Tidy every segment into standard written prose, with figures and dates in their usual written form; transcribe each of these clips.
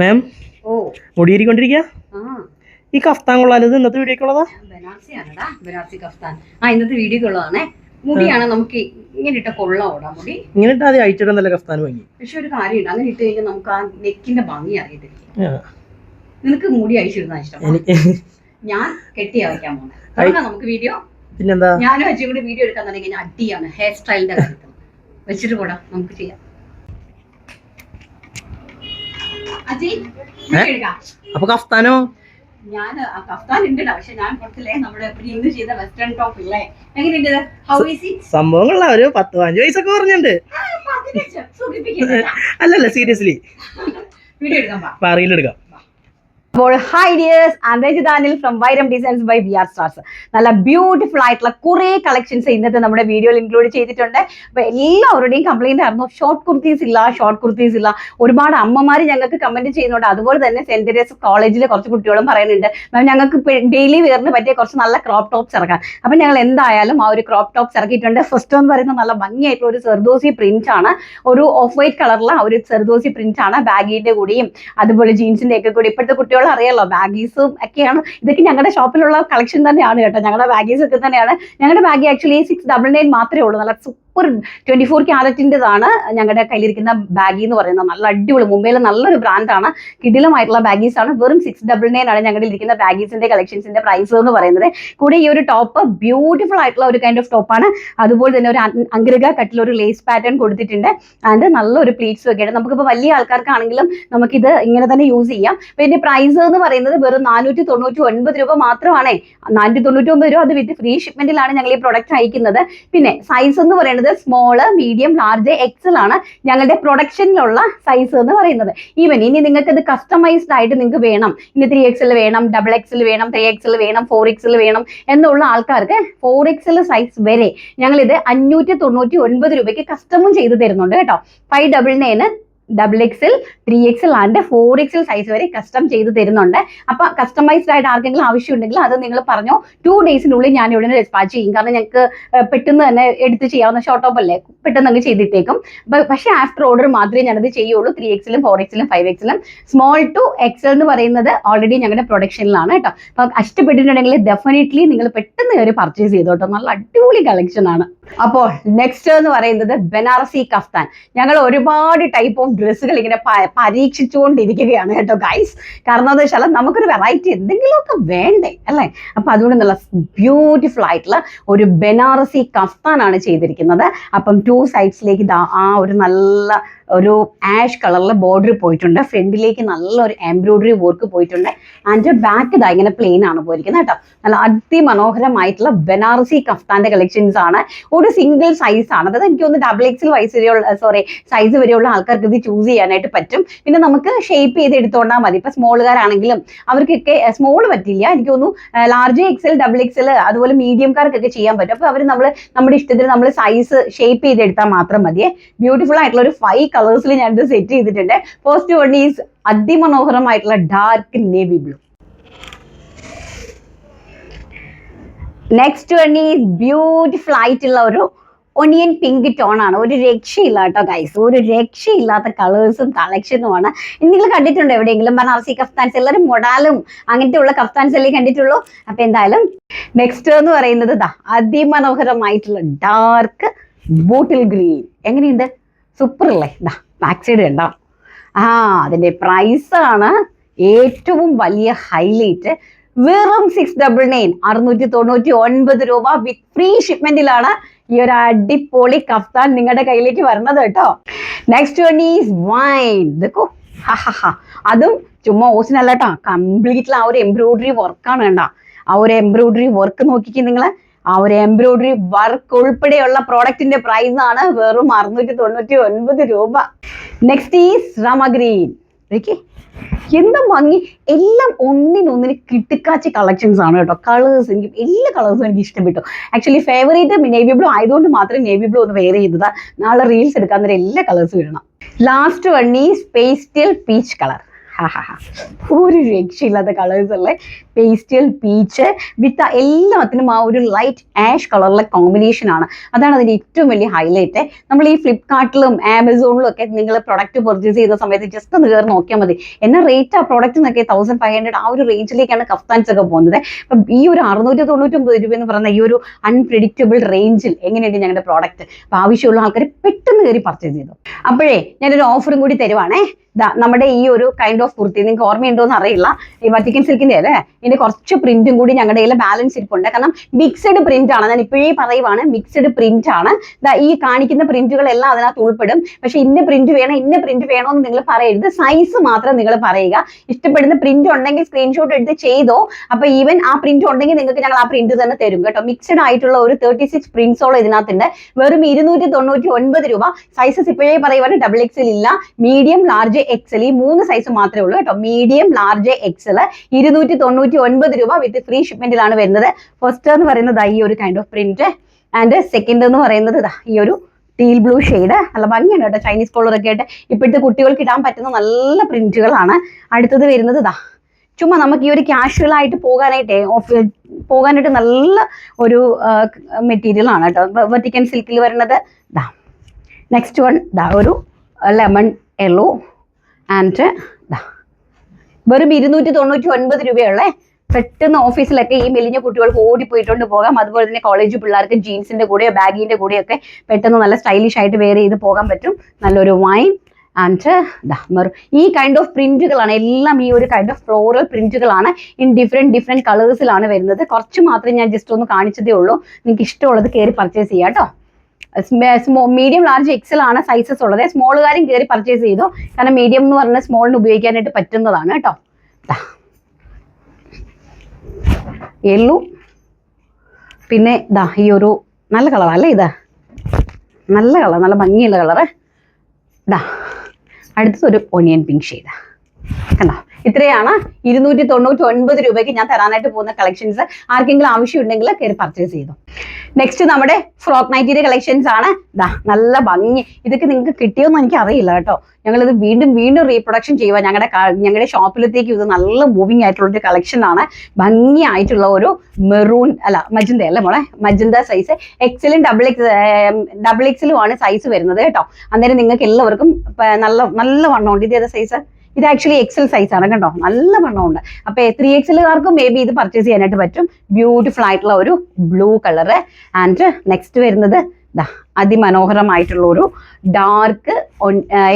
മാം മുടിയിരിക്കൊണ്ടിരിക്കുക ഈ കഫ്താൻ കൊള്ളാലോ. ഇത് ഇന്നത്തെ വീഡിയോക്കുള്ളതാ? ബനാറസി കഫ്താൻ. ഇന്നത്തെ വീഡിയോക്കുള്ളതാണേ. മുടിയാണ് നമുക്ക് ഇങ്ങനെ ഇട്ട കൊള്ളാം. മുടി ഇങ്ങനെ ഇട്ടാ അത് അയച്ചിടുന്നല്ല കഫ്താൻ ഭംഗി. പക്ഷെ ഒരു കാര്യമുണ്ട്, അങ്ങനെ ഇട്ട് കഴിഞ്ഞാൽ നമുക്ക് ആ നെക്കിന്റെ ഭംഗി അറിയത്തില്ല. നിനക്ക് മുടി അയച്ചിടുന്ന ഇഷ്ടം? ഞാൻ കെട്ടിയാ വയ്ക്കാൻ പോണേ. നമുക്ക് വീഡിയോ പിന്നെന്താ, ഞാനും അച്ഛനും കൂടി വീഡിയോ എടുക്കാൻ തുടങ്ങി കഴിഞ്ഞാൽ അടിയാണ് ഹെയർ സ്റ്റൈലിന്റെ കാര്യത്തിൽ. വെച്ചിട്ട് പോടാ, നമുക്ക് ചെയ്യാം. അപ്പൊ കഫ്താനോ? ഞാൻ കഫ്താൻ ഉണ്ട്, പക്ഷെ ഞാൻ കൊടുത്തില്ലേ നമ്മുടെ ഇന്ന് ചെയ്ത വെസ്റ്റേൺ ടോപ്പ് ഇല്ലേ, എങ്ങനെയുണ്ട്? How is it? സംഭവങ്ങള ഒരു 10-15 വയസ്സൊക്കെ പറഞ്ഞിട്ടുണ്ട്. അല്ലല്ല, സീരിയസ്ലി വീഡിയോ എടുക്കാം, പറയിലെടുക്കാം. അപ്പോൾ hi dears, Daniel from Vairam designs by VR Stars. നല്ല ബ്യൂട്ടിഫുൾ ആയിട്ടുള്ള കുറേ കളക്ഷൻസ് ഇന്നത്തെ നമ്മുടെ വീഡിയോയിൽ ഇൻക്ലൂഡ് ചെയ്തിട്ടുണ്ട്. അപ്പോൾ എല്ലാവരുടെയും കംപ്ലൈന്റ് ആയിരുന്നു ഷോർട്ട് കുർത്തീസ് ഇല്ല. ഒരുപാട് അമ്മമാർ ഞങ്ങൾക്ക് കമന്റ് ചെയ്യുന്നുണ്ട്. അതുപോലെ തന്നെ സെന്റ് തെരേസസ് കോളേജിലെ കുറച്ച് കുട്ടികളും പറയുന്നുണ്ട്, മാം ഞങ്ങൾക്ക് ഡെയിലി വെയറിന് പറ്റിയ കുറച്ച് നല്ല ക്രോപ്പ് ടോപ്സ് ഇറക്കാൻ. അപ്പം ഞങ്ങൾ എന്തായാലും ആ ഒരു ക്രോപ്പ് ടോപ്സ് ഇറക്കിയിട്ടുണ്ട്. ഫസ്റ്റ് എന്ന് പറയുന്നത് നല്ല ഭംഗിയായിട്ടുള്ള ഒരു സെർദോസി പ്രിന്റ് ആണ്, ഒരു ഓഫ് വൈറ്റ് കളറിലുള്ള ഒരു സെർദോസി പ്രിന്റ് ആണ്. ബാഗിന്റെ കൂടിയും അതുപോലെ ജീൻസിന്റെ ഒക്കെ കൂടി ഇപ്പോഴത്തെ കുട്ടികൾ അറിയാലോ, ബാഗീസും ഒക്കെയാണ്. ഇതൊക്കെ ഞങ്ങളുടെ ഷോപ്പിലുള്ള കളക്ഷൻ തന്നെയാണ് കേട്ടോ. ഞങ്ങളുടെ ബാഗീസ് ഒക്കെ തന്നെയാണ്. ഞങ്ങളുടെ ബാഗ് ആക്ച്വലി 699 മാത്രമേ ഉള്ളൂ. നല്ല സൂപ്പർ 24 ക്യാരറ്റിൻ്റെതാണ് ഞങ്ങളുടെ കയ്യിലിരിക്കുന്ന ബാഗി എന്ന് പറയുന്നത്. നല്ല അടിപൊളി, മുംബൈയിലെ നല്ലൊരു ബ്രാൻഡാണ്. കിടിലമായിട്ടുള്ള ബാഗീസ് ആണ്. വെറും 699 ആണ് ഞങ്ങളുടെ ഇരിക്കുന്ന ബാഗീസിന്റെ കളക്ഷൻസിന്റെ പ്രൈസ് എന്ന് പറയുന്നത്. കൂടെ ഈ ഒരു ടോപ്പ് ബ്യൂട്ടിഫുൾ ആയിട്ടുള്ള ഒരു കൈൻഡ് ഓഫ് ടോപ്പാണ്. അതുപോലെ തന്നെ ഒരു അംഗ്രക കട്ടിൽ ഒരു ലേസ് പാറ്റേൺ കൊടുത്തിട്ടുണ്ട്. ആൻഡ് നല്ലൊരു പ്ലീറ്റ്സും ഒക്കെ ഉണ്ട്. നമുക്കിപ്പോൾ വലിയ ആൾക്കാർക്കാണെങ്കിലും നമുക്കിത് ഇങ്ങനെ തന്നെ യൂസ് ചെയ്യാം. പിന്നെ പ്രൈസ് എന്ന് പറയുന്നത് വെറും 499 രൂപ മാത്രമാണ്. 499 രൂപ, അത് വിത്ത് ഫ്രീ ഷിപ്മെന്റിലാണ് ഞങ്ങൾ ഈ പ്രൊഡക്റ്റ് അയക്കുന്നത്. പിന്നെ സൈസ് എന്ന് പറയുന്നത് സ്മോള്, മീഡിയം, ലാർജ്, എക്സൽ ആണ് ഞങ്ങളുടെ പ്രൊഡക്ഷനിലുള്ള സൈസ് എന്ന് പറയുന്നത്. ഈവൻ ഇനി നിങ്ങൾക്ക് ഇത് കസ്റ്റമൈസ്ഡ് ആയിട്ട് നിങ്ങൾക്ക് വേണം, ഇനി 3XL വേണം, XXL വേണം, 3XL വേണം, 4XL വേണം എന്നുള്ള ആൾക്കാർക്ക് 4XL സൈസ് വരെ ഞങ്ങളിത് 599 രൂപയ്ക്ക് കസ്റ്റമും ചെയ്ത് തരുന്നുണ്ട് കേട്ടോ. 599 XXL, 3XL and 4XL size വരെ കസ്റ്റം ചെയ്ത് തരുന്നുണ്ട്. അപ്പൊ കസ്റ്റമൈസ്ഡ് ആയിട്ട് ആർക്കെങ്കിലും ആവശ്യമുണ്ടെങ്കിൽ അത് നിങ്ങൾ പറഞ്ഞോ, 2 ഡേയ്സിനുള്ളിൽ ഞാൻ ഇവിടെ ഡിസ്പാച്ച് ചെയ്യും. കാരണം ഞങ്ങൾക്ക് പെട്ടെന്ന് തന്നെ എടുത്ത് ചെയ്യാവുന്ന ഷോർട്ട് ടോപ്പ് അല്ലേ, പെട്ടെന്ന് അങ്ങ് ചെയ്തിട്ടേക്കും. പക്ഷേ ആഫ്റ്റർ ഓർഡർ മാത്രമേ ഞാനത് ചെയ്യുള്ളൂ. 3XL, 4XL, 5XL, small to XL എന്ന് പറയുന്നത് ഓൾറെഡി ഞങ്ങളുടെ പ്രൊഡക്ഷനിലാണ് കേട്ടോ. അപ്പൊ ഇഷ്ടപ്പെട്ടിട്ടുണ്ടെങ്കിൽ ഡെഫിനറ്റ്ലി നിങ്ങൾ പെട്ടെന്ന് കയറി പർച്ചേസ് ചെയ്തോട്ടോ. നല്ല അടിപൊളി കളക്ഷൻ ആണ്. അപ്പോൾ നെക്സ്റ്റ് എന്ന് പറയുന്നത് ബനാറസി കഫ്താൻ. ഞങ്ങൾ ഒരുപാട് ടൈപ്പ് ഓഫ് ഡ്രസ്സുകൾ ഇങ്ങനെ പരീക്ഷിച്ചുകൊണ്ടിരിക്കുകയാണ് കേട്ടോ ഗൈസ്. കാരണം എന്താ വെച്ചാൽ നമുക്കൊരു വെറൈറ്റി എന്തെങ്കിലുമൊക്കെ വേണ്ടേ അല്ലേ. അപ്പൊ അതുകൊണ്ട് നല്ല ബ്യൂട്ടിഫുൾ ആയിട്ടുള്ള ഒരു ബനാറസി കഫ്താനാണ് ചെയ്തിരിക്കുന്നത്. അപ്പം 2 സൈഡ്സിലേക്ക് ആ ഒരു നല്ല ഒരു ആഷ് കളറിൽ ബോർഡർ പോയിട്ടുണ്ട്. ഫ്രണ്ടിലേക്ക് നല്ലൊരു എംബ്രോയിഡറി വർക്ക് പോയിട്ടുണ്ട്. ആൻഡ് ബാക്ക് ഇതാ ഇങ്ങനെ പ്ലെയിൻ ആണ് പോയിരിക്കുന്നത് കേട്ടോ. നല്ല അതിമനോഹരമായിട്ടുള്ള ബനാറസി കഫ്താന്റെ കളക്ഷൻസ് ആണ്. ഒരു സിംഗിൾ സൈസ് ആണ്, അതായത് എനിക്ക് ഒന്ന് XXL സൈസ് വരെയുള്ള ആൾക്കാർക്ക് ഇത് ചൂസ് ചെയ്യാനായിട്ട് പറ്റും. പിന്നെ നമുക്ക് ഷേപ്പ് ചെയ്ത് എടുത്തോണ്ടാൽ മതി. ഇപ്പൊ സ്മോളുകാരാണെങ്കിലും അവർക്കൊക്കെ സ്മോൾ പറ്റില്ല, എനിക്ക് തോന്നുന്നു ലാർജ് XL, XXL അതുപോലെ മീഡിയംകാർക്കൊക്കെ ചെയ്യാൻ പറ്റും. അപ്പൊ അവർ നമ്മുടെ ഇഷ്ടത്തിന് നമ്മൾ സൈസ് ഷേപ്പ് ചെയ്ത് എടുത്താൽ മാത്രം മതിയെ. ബ്യൂട്ടിഫുൾ ആയിട്ടുള്ള ഒരു 5 കളേഴ്സിൽ ഞാനിത് സെറ്റ് ചെയ്തിട്ടുണ്ട്. ഫസ്റ്റ് വൺ ഈസ് അതിമനോഹരമായിട്ടുള്ള dark navy blue. Next one is beautiful ആയിട്ടുള്ള ഒരു ഒണിയൻ പിങ്ക് ടോൺ ആണ്. ഒരു രക്ഷയില്ല കേട്ടോ ഗൈസ്, ഒരു രക്ഷയില്ലാത്ത കളേഴ്സും കളക്ഷനുമാണ്. നിങ്ങൾ കണ്ടിട്ടുണ്ടോ എവിടെയെങ്കിലും ബനാറസി കഫ്താൻസ്? എല്ലാവരും മൊഡാലും അങ്ങനത്തെ ഉള്ള കഫ്താൻസ് അല്ലേ കണ്ടിട്ടുള്ളൂ. അപ്പൊ എന്തായാലും നെക്സ്റ്റ് എന്ന് പറയുന്നത് അതിമനോഹരമായിട്ടുള്ള ഡാർക്ക് ബോട്ടിൽ ഗ്രീൻ. എങ്ങനെയുണ്ട്? സൂപ്പർ അല്ലേ? ബാക്ക് സൈഡ് കണ്ടോ? അതിന്റെ പ്രൈസ് ആണ് ഏറ്റവും വലിയ ഹൈലൈറ്റ്. വെറും 699, 699 രൂപ വിത്ത് ഫ്രീ ഷിപ്മെന്റിലാണ് ഈ ഒരു അടിപൊളി കഫ്താൻ നിങ്ങളുടെ കയ്യിലേക്ക് വരുന്നത് കേട്ടോ. Next one is wine. ഇതൊക്കെ അതും ചുമ്മാ ഓസിനല്ല കേട്ടോ, കംപ്ലീറ്റ്ലി ആ ഒരു എംബ്രോയിഡറി വർക്കാണ് കേട്ടോ. ആ ഒരു എംബ്രോയിഡറി വർക്ക് നോക്കിക്കേ നിങ്ങൾ. ആ ഒരു എംബ്രോയിഡറി വർക്ക് ഉൾപ്പെടെയുള്ള പ്രോഡക്റ്റിന്റെ പ്രൈസ് ആണ് വെറും 699 രൂപ. Next is Rama green. എന്താ ഭംഗി, എല്ലാം ഒന്നിനൊന്നിന് കിട്ടിക്കാച്ച കളക്ഷൻസ് ആണ് കേട്ടോ. കളേഴ്സ് എനിക്ക് എല്ലാ കളേഴ്സും എനിക്ക് ഇഷ്ടപ്പെട്ടു. ആക്ച്വലി ഫേവറേറ്റ് നേവി ബ്ലൂ ആയതുകൊണ്ട് മാത്രം നേവി ബ്ലൂ ഒന്ന് വെയർ ചെയ്തതാ. നാളെ റീൽസ് എടുക്കാൻ നേരം എല്ലാ കളേഴ്സും ഇടണം. Last one is pastel peach colour. ഒരു രക്ഷയില്ലാത്ത കളേഴ്സ് അല്ലേ. പേസ്റ്റൽ പീച്ച് വിത്ത് എല്ലാത്തിനും ആ ഒരു ലൈറ്റ് ആഷ് കളറിലെ കോമ്പിനേഷൻ ആണ്. അതാണ് അതിന്റെ ഏറ്റവും വലിയ ഹൈലൈറ്റ്. നമ്മൾ ഈ ഫ്ലിപ്കാർട്ടിലും ആമസോണിലും ഒക്കെ നിങ്ങൾ പ്രൊഡക്റ്റ് പർച്ചേസ് ചെയ്ത സമയത്ത് ജസ്റ്റ് ഒന്ന് കയറി നോക്കിയാൽ മതി. എന്നാ റേറ്റ് ആ പ്രോഡക്റ്റ് എന്നൊക്കെ 1500 ആ ഒരു റേഞ്ചിലേക്കാണ് കഫ്താൻസ് ഒക്കെ പോകുന്നത്. അപ്പം ഈ ഒരു 699 രൂപ എന്ന് പറയുന്ന ഈ ഒരു അൺപ്രെഡിക്റ്റബിൾ റേഞ്ചിൽ എങ്ങനെയുണ്ട് ഞങ്ങളുടെ പ്രോഡക്റ്റ്. അപ്പോൾ ആവശ്യമുള്ള ആൾക്കാർ പെട്ടെന്ന് കയറി പർച്ചേസ് ചെയ്തു. അപ്പോഴേ ഞാനൊരു ഓഫറും കൂടി തരുവാണേ. നമ്മുടെ ഈ ഒരു കൈൻഡ് ഓഫ് കുർത്തി നിങ്ങൾക്ക് ഓർമ്മയുണ്ടോ എന്ന് അറിയില്ല. ഈ വത്തിക്കൻ സിൽക്കിന്റെ അല്ലേ, ഇതിന്റെ കുറച്ച് പ്രിന്റും കൂടി ഞങ്ങളുടെ കയ്യിൽ ബാലൻസ് ഇരിപ്പുണ്ട്. കാരണം മിക്സഡ് പ്രിന്റ് ആണ്, ഞാൻ ഇപ്പോഴേ പറയുവാണ്, മിക്സഡ് പ്രിന്റ് ആണ്. ഈ കാണിക്കുന്ന പ്രിന്റുകളെല്ലാം അതിനകത്ത് ഉൾപ്പെടും. പക്ഷെ ഇന്ന പ്രിന്റ് വേണം ഇന്ന പ്രിന്റ് വേണോ എന്ന് നിങ്ങൾ പറയരുത്, സൈസ് മാത്രം നിങ്ങൾ പറയുക. ഇഷ്ടപ്പെടുന്ന പ്രിന്റ് ഉണ്ടെങ്കിൽ സ്ക്രീൻഷോട്ട് എടുത്ത് ചെയ്തോ. അപ്പൊ ഈവൻ ആ പ്രിന്റ് ഉണ്ടെങ്കിൽ നിങ്ങൾക്ക് ഞങ്ങൾ ആ പ്രിന്റ് തന്നെ തരും കേട്ടോ. മിക്സഡ് ആയിട്ടുള്ള ഒരു 36 പ്രിന്റ്സോളം ഇതിനകത്തുണ്ട്. വെറും 299 രൂപ. സൈസസ് ഇപ്പോഴേ പറയുവാണ്, XXL ഇല്ല, മീഡിയം ലാർജ് XL ഈ 3 സൈസ് മാത്രമേ ഉള്ളൂ കേട്ടോ. മീഡിയം ലാർജ് XL 299 രൂപ വിത്ത് ഫ്രീ ഷിപ്മെന്റിലാണ് വരുന്നത്. ഫസ്റ്റ് എന്ന് പറയുന്നത് ഈ ഒരു kind of print, and second എന്ന് പറയുന്നത് ഈ ഒരു ടീൽ ബ്ലൂ ഷെയ്ഡ്. നല്ല ഭംഗിയാണ് കേട്ടോ, ചൈനീസ് കോളറൊക്കെ ആയിട്ട് ഇപ്പോഴത്തെ കുട്ടികൾക്ക് ഇടാൻ പറ്റുന്ന നല്ല പ്രിന്റുകളാണ്. അടുത്തത് വരുന്നത് ചുമ്മാ നമുക്ക് ഈ ഒരു കാഷ്വൽ ആയിട്ട് പോകാനായിട്ട് നല്ല ഒരു മെറ്റീരിയൽ ആണ് കേട്ടോ. വെർട്ടിക്കൻ സിൽക്കിൽ വരുന്നത് നെക്സ്റ്റ് വൺ ഒരു ലെമൺ യെല്ലോ ആൻഡ് വെറും 299 രൂപയുള്ളേ. പെട്ടെന്ന് ഓഫീസിലൊക്കെ ഈ മെലിഞ്ഞ കുട്ടികൾക്ക് ഓടിപ്പോയിട്ടുണ്ട് പോകാം. അതുപോലെ തന്നെ കോളേജ് പിള്ളേർക്ക് ജീൻസിന്റെ കൂടെയോ ബാഗിന്റെ കൂടെയൊക്കെ പെട്ടെന്ന് നല്ല സ്റ്റൈലിഷ് ആയിട്ട് വെയർ ചെയ്ത് പോകാൻ പറ്റും. നല്ലൊരു വൈൻ ആൻഡ് ഈ കൈൻഡ് ഓഫ് പ്രിന്റുകളാണ് എല്ലാം. ഈ ഒരു കൈൻഡ് ഓഫ് ഫ്ലോറൽ പ്രിന്റുകളാണ്. ഇൻ ഡിഫറെന്റ് കളേഴ്സിലാണ് വരുന്നത്. കുറച്ച് മാത്രമേ ഞാൻ ജസ്റ്റ് ഒന്ന് കാണിച്ചതേ ഉള്ളൂ. നിങ്ങൾക്ക് ഇഷ്ടമുള്ളത് കയറി പർച്ചേസ് ചെയ്യാം കേട്ടോ. മീഡിയം ലാർജ് XL ആണ് സൈസസ് ഉള്ളത്. സ്മോളുകാരും കയറി പർച്ചേസ് ചെയ്തു, കാരണം മീഡിയം എന്ന് പറഞ്ഞാൽ സ്മോളിന് ഉപയോഗിക്കാനായിട്ട് പറ്റുന്നതാണ് കേട്ടോ. യെല്ലോ, പിന്നെ ഈ ഒരു നല്ല കളറല്ലേ, നല്ല കളർ, നല്ല ഭംഗിയുള്ള കളറ്. അടുത്തതൊരു ഒനിയൻ പിങ്ക് ഷെയ്ഡ് കണ്ടോ. ഇത്രയാണ് 299 രൂപയ്ക്ക് ഞാൻ തരാനായിട്ട് പോകുന്ന കളക്ഷൻസ്. ആർക്കെങ്കിലും ആവശ്യമുണ്ടെങ്കിൽ കയറി പർച്ചേസ് ചെയ്തു. നെക്സ്റ്റ് നമ്മുടെ ഫ്രോക്ക് നൈറ്റിയുടെ കളക്ഷൻസ് ആണ്. നല്ല ഭംഗി. ഇതൊക്കെ നിങ്ങൾക്ക് കിട്ടിയോന്ന് എനിക്ക് അറിയില്ല കേട്ടോ. ഞങ്ങളിത് വീണ്ടും റീപ്രൊഡക്ഷൻ ചെയ്യുക. ഞങ്ങളുടെ ഷോപ്പിലത്തേക്ക് ഇത് നല്ല മൂവിങ് ആയിട്ടുള്ള ഒരു കളക്ഷൻ ആണ്. ഭംഗിയായിട്ടുള്ള ഒരു മെറൂൺ മജന്ത അല്ലേ മോളെ, magenta size XL double XL ആണ് സൈസ് വരുന്നത് കേട്ടോ. അന്നേരം നിങ്ങൾക്ക് എല്ലാവർക്കും നല്ല വണ്ണമുണ്ട്. ഇത് ഏതാ സൈസ്? ഇത് ആക്ച്വലി XL സൈസ് ആണ് കേട്ടോ, നല്ല വണ്ണമുണ്ട്. അപ്പൊ 3XLകാർക്കും മേ ബി ഇത് പർച്ചേസ് ചെയ്യാനായിട്ട് പറ്റും. ബ്യൂട്ടിഫുൾ ആയിട്ടുള്ള ഒരു ബ്ലൂ കളറ്. ആൻഡ് നെക്സ്റ്റ് വരുന്നത് അതിമനോഹരമായിട്ടുള്ള ഒരു ഡാർക്ക്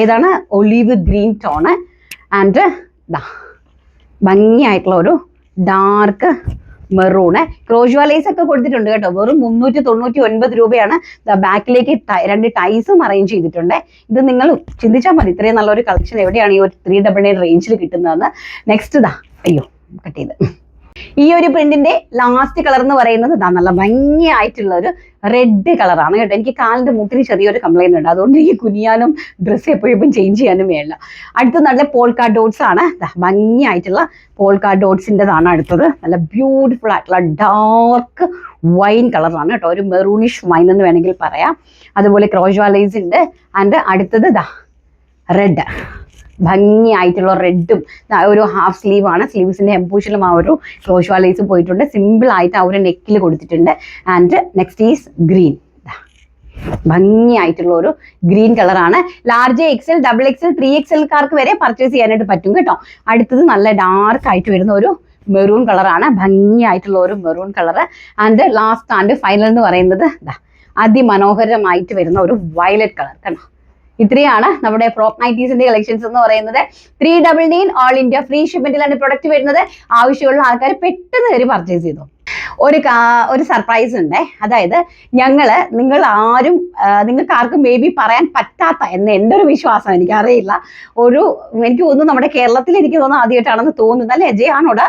ഏതാണ് ഒലിവ് ഗ്രീൻ ടോണ്. ആൻഡ് ഭംഗിയായിട്ടുള്ള ഒരു ഡാർക്ക് മെറൂണ്. ക്രോഷ്വാലേസ് ഒക്കെ കൊടുത്തിട്ടുണ്ട് കേട്ടോ. വെറും 399 രൂപയാണ്. ബാക്കിലേക്ക് 2 ടൈസും അറേഞ്ച് ചെയ്തിട്ടുണ്ട്. ഇത് നിങ്ങൾ ചിന്തിച്ചാൽ മതി, ഇത്രയും നല്ലൊരു കളക്ഷൻ എവിടെയാണ് ഈ ഒരു 399 റേഞ്ചിൽ കിട്ടുന്നതെന്ന്. നെക്സ്റ്റ് അയ്യോ കട്ട് ചെയ്ത് ഈ ഒരു പ്രിന്റിന്റെ ലാസ്റ്റ് കളർ എന്ന് പറയുന്നത് നല്ല ഭംഗിയായിട്ടുള്ള ഒരു റെഡ് കളറാണ് കേട്ടോ. എനിക്ക് കാലിന്റെ മുട്ടിന് ചെറിയൊരു കംപ്ലൈന്റ് ഉണ്ട്, അതുകൊണ്ട് എനിക്ക് കുനിയാനും ഡ്രസ്സ് എപ്പോഴും ചേഞ്ച് ചെയ്യാനും വേണ്ട. അടുത്ത നല്ല പോൾക്കാ ഡോട്ട്സ് ആണ്. ഭംഗിയായിട്ടുള്ള പോൾക്കാ ഡോട്ട്സിൻ്റെതാണ് അടുത്തത്. നല്ല ബ്യൂട്ടിഫുൾ ആയിട്ടുള്ള ഡാർക്ക് വൈൻ കളറാണ് കേട്ടോ, ഒരു മെറൂണിഷ് വൈൻ എന്ന് വേണമെങ്കിൽ പറയാം. അതുപോലെ ക്രോഷ്വാലേസ് ഉണ്ട്. ആൻഡ് അടുത്തത് റെഡ്, ഭംഗിയായിട്ടുള്ള റെഡും ഒരു ഹാഫ് സ്ലീവ് ആണ്. സ്ലീവ്സിന്റെ എംപൂഷിലും ആ ഒരു ക്രോഷ്വാലേസ് പോയിട്ടുണ്ട്. സിമ്പിൾ ആയിട്ട് ആ ഒരു നെക്കിൽ കൊടുത്തിട്ടുണ്ട്. ആൻഡ് നെക്സ്റ്റ് ഈസ് ഗ്രീൻ, ഭംഗിയായിട്ടുള്ള ഒരു ഗ്രീൻ കളറാണ്. ലാർജ് XL XXL 3XLക്കാർക്ക് വരെ പർച്ചേസ് ചെയ്യാനായിട്ട് പറ്റും കേട്ടോ. അടുത്തത് നല്ല ഡാർക്ക് ആയിട്ട് വരുന്ന ഒരു മെറൂൺ കളറാണ്, ഭംഗിയായിട്ടുള്ള ഒരു maroon colour. And last and final എന്ന് പറയുന്നത് അതിമനോഹരമായിട്ട് വരുന്ന ഒരു വയലറ്റ് കളർ കണ്ടോ. ഇത്രയാണ് നമ്മുടെ ഫ്രോക്ക് നൈറ്റീസിന്റെ കളക്ഷൻസ് എന്ന് പറയുന്നത്. 399 ഓൾ ഇന്ത്യ ഫ്രീ ഷിപ്മെന്റിലാണ് പ്രൊഡക്റ്റ് വരുന്നത്. ആവശ്യമുള്ള ആൾക്കാർ പെട്ടെന്ന് കയറി പർച്ചേസ് ചെയ്തു. ഒരു സർപ്രൈസ് ഉണ്ട്. അതായത് നിങ്ങൾക്ക് ആർക്കും മേ ബി പറയാൻ പറ്റാത്ത എന്ന് എൻ്റെ ഒരു വിശ്വാസം, എനിക്കറിയില്ല, എനിക്ക് തോന്നുന്നു നമ്മുടെ കേരളത്തിൽ എനിക്ക് തോന്നുന്നു ആദ്യമായിട്ടാണെന്ന് തോന്നുന്നു അല്ലേ അജയ്? ആണോടാ?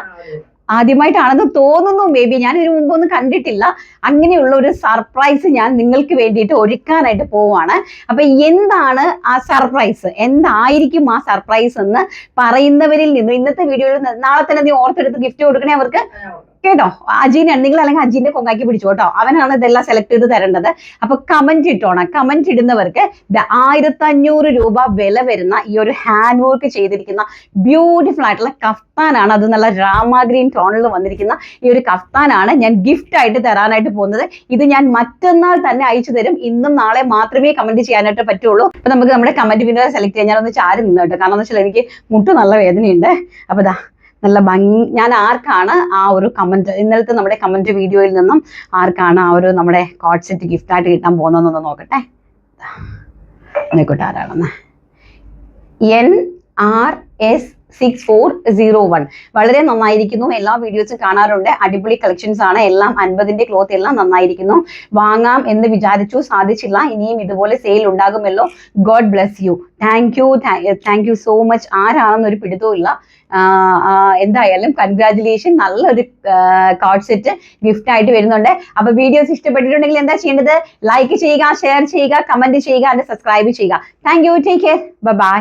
ആദ്യമായിട്ടാണെന്ന് തോന്നുന്നു. മേ ബി ഞാൻ ഇതിനു മുമ്പൊന്നും കണ്ടിട്ടില്ല. അങ്ങനെയുള്ള ഒരു സർപ്രൈസ് ഞാൻ നിങ്ങൾക്ക് വേണ്ടിയിട്ട് ഒരുക്കാനായിട്ട് പോവാണ്. അപ്പൊ എന്താണ് ആ സർപ്രൈസ്, എന്തായിരിക്കും ആ സർപ്രൈസ് എന്ന് പറയുന്നവരിൽ നിന്ന് ഇന്നത്തെ വീഡിയോയിൽ നാളെ തന്നെ നീ ഓർത്തെടുത്ത് ഗിഫ്റ്റ് കൊടുക്കണേ അവർക്ക്. കേട്ടോ. അജീനെ നിങ്ങൾ അല്ലെങ്കിൽ അജീന്റെ കൊങ്ങാക്കി പിടിച്ചു കേട്ടോ, അവനാണ് ഇതെല്ലാം സെലക്ട് ചെയ്ത് തരേണ്ടത്. അപ്പൊ കമന്റ് ഇട്ടോണം. കമന്റ് ഇടുന്നവർക്ക് 1500 രൂപ വില വരുന്ന ഈ ഒരു ഹാൻഡ് വർക്ക് ചെയ്തിരിക്കുന്ന ബ്യൂട്ടിഫുൾ ആയിട്ടുള്ള കഫ്താനാണ്. അത് നല്ല രാമ ഗ്രീൻ ടോണിൽ വന്നിരിക്കുന്ന ഈ ഒരു കഫ്താനാണ് ഞാൻ ഗിഫ്റ്റ് ആയിട്ട് തരാനായിട്ട് പോകുന്നത്. ഇത് ഞാൻ മറ്റന്നാൾ തന്നെ അയച്ചു തരും. ഇന്നും നാളെ മാത്രമേ കമന്റ് ചെയ്യാനായിട്ട് പറ്റുള്ളൂ. അപ്പൊ നമുക്ക് നമ്മുടെ കമന്റ് വിന്നറെ സെലക്ട് ചെയ്യാൻ ഞാനൊന്ന് ചാരി നിന്ന് കേട്ടോ, കാരണം എന്ന് വെച്ചാൽ എനിക്ക് മുട്ട് നല്ല വേദനയുണ്ട്. അപ്പൊ ഇതാ നല്ല ഭംഗി, ഞാൻ ആർക്കാണ് ആ ഒരു കമന്റ്, ഇന്നലത്തെ നമ്മുടെ കമന്റ് വീഡിയോയിൽ നിന്നും ആർക്കാണ് ആ ഒരു നമ്മുടെ കോഡ് സെറ്റ് ഗിഫ്റ്റ് ആയിട്ട് കിട്ടാൻ പോകുന്നതെന്നൊന്ന് നോക്കട്ടെ. നോക്കട്ടെ ആരാണെന്ന്. NRS6401. വളരെ നന്നായിരിക്കുന്നു, എല്ലാ വീഡിയോസും കാണാറുണ്ട്, അടിപൊളി കളക്ഷൻസ് ആണ് എല്ലാം. 50ന്റെ ക്ലോത്ത് എല്ലാം നന്നായിരിക്കുന്നു, വാങ്ങാം എന്ന് വിചാരിച്ചു, സാധിച്ചില്ല, ഇനിയും ഇതുപോലെ സെയിൽ ഉണ്ടാകുമല്ലോ. God bless you. Thank you so much. ആരാണെന്നൊരു പിടുത്തവും ഇല്ല. എന്തായാലും കൺഗ്രാജുലേഷൻ, നല്ലൊരു കാർഡ് സെറ്റ് ഗിഫ്റ്റ് ആയിട്ട് വരുന്നുണ്ട്. അപ്പൊ വീഡിയോസ് ഇഷ്ടപ്പെട്ടിട്ടുണ്ടെങ്കിൽ എന്താ ചെയ്യേണ്ടത്? ലൈക്ക് ചെയ്യുക, ഷെയർ ചെയ്യുക, കമന്റ് ചെയ്യുക, and സബ്സ്ക്രൈബ് ചെയ്യുക. Thank you, take care, by.